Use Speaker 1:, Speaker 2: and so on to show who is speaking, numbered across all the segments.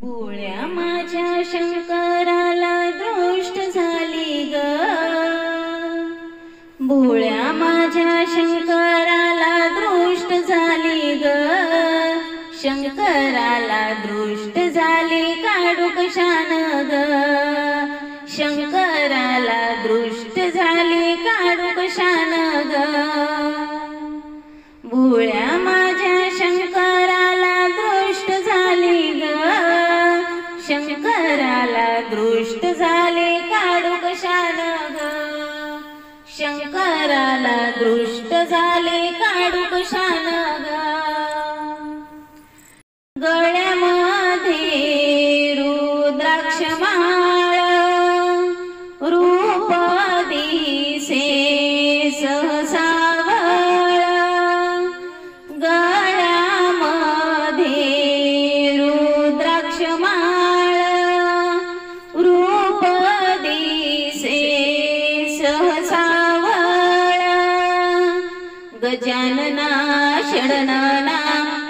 Speaker 1: भोळ्या माझ्या शंकराला दृष्ट झाली ग, भोळ्या माझ्या शंकराला दृष्ट झाली ग, शंकराला दृष्ट झाली काडूक शान ग, शंकराला दृष्ट झाली काडूक शान ग, भोळ्या माझ्या शंकराला दृष्ट झाली ग, शंकराला दृष्ट झाली काडूक शान ग, शंकराला दृष्ट झाली काडूक शान ग, गळ्यामध्ये रुद्राक्ष माळ रूप दिसे सहसावळ, गळ्यामध्ये रुद्राक्ष माळ रूप दिसे सहसावळ, गजानना षडनना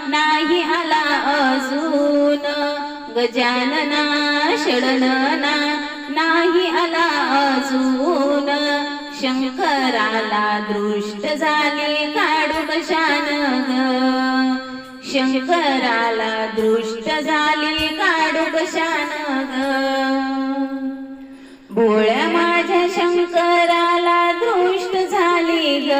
Speaker 1: नाही आला अजून, गजानना षडनना नाही आला अजून, शंकराला दृष्ट झाली काडूक शान ग, शंकराला दृष्ट झाली काडूक शान ग, भोळ्या माझ्या शंकराला दृष्ट झाली ग,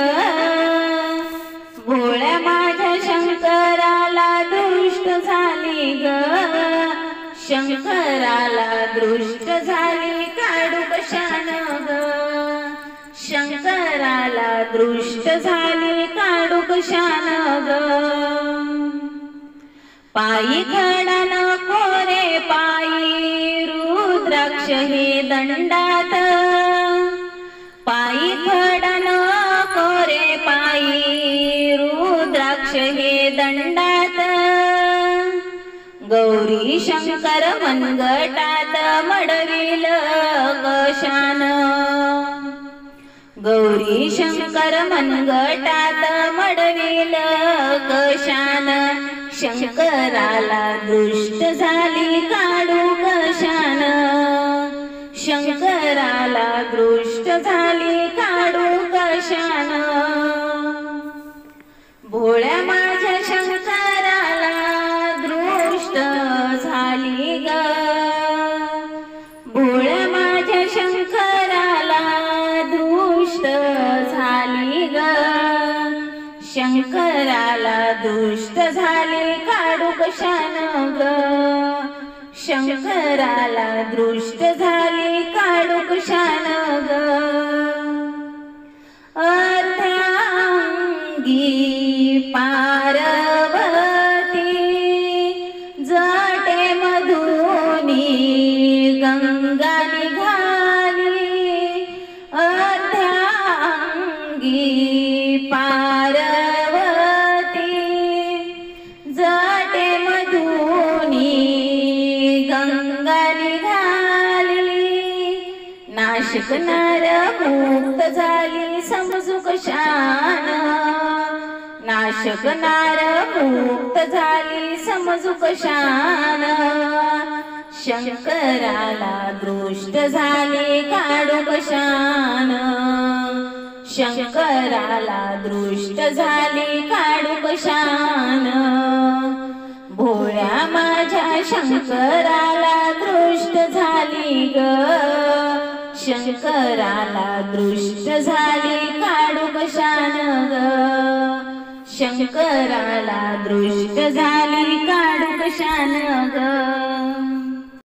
Speaker 1: भोळ्या माझ्या शंकराला दृष्ट झाली ग, शंकराला दृष्ट झाली काडूक शान ग, शंकराला दृष्ट झाली काडूक शान ग, पायी खडा नको रे पायी रुद्राक्ष हे दंडात, पायी खडा नको रे पायी रुद्राक्ष हे दंडात, गौरी शंकर मनगटात मडविल कशान, गौरी शंकर मनगटात मडविल कशान, शंकराला दृष्ट झाली काडूक शान, शंकराला दृष्ट झाली काडूक शान, भोळ्या माझ्या शंकराला दृष्ट झाली ग, भोळ्या माझ्या शंकराला दृष्ट झाली ग, शंकराला दृष्ट झाली काडूक शान ग, शंकराला दृष्ट झाली काडूक शान ग, अर्धांगी पार्वती जटे मधुनी गंगा निघाली, अर्धांगी पार्वती जटे मधुनी गंगा निघाली, नाशिक नर मुक्त झाली समजूक शान, नाशिक नार मुक्त झाली समजूक शान, शंकराला दृष्ट झाली काडूक शान, शंकराला दृष्ट झाली काडूक शान, भोळ्या माझ्या शंकराला दृष्ट झाली ग, शंकराला दृष्ट झाली काडूक शान ग, शंकराला दृष्ट झाली काडूक शान ग.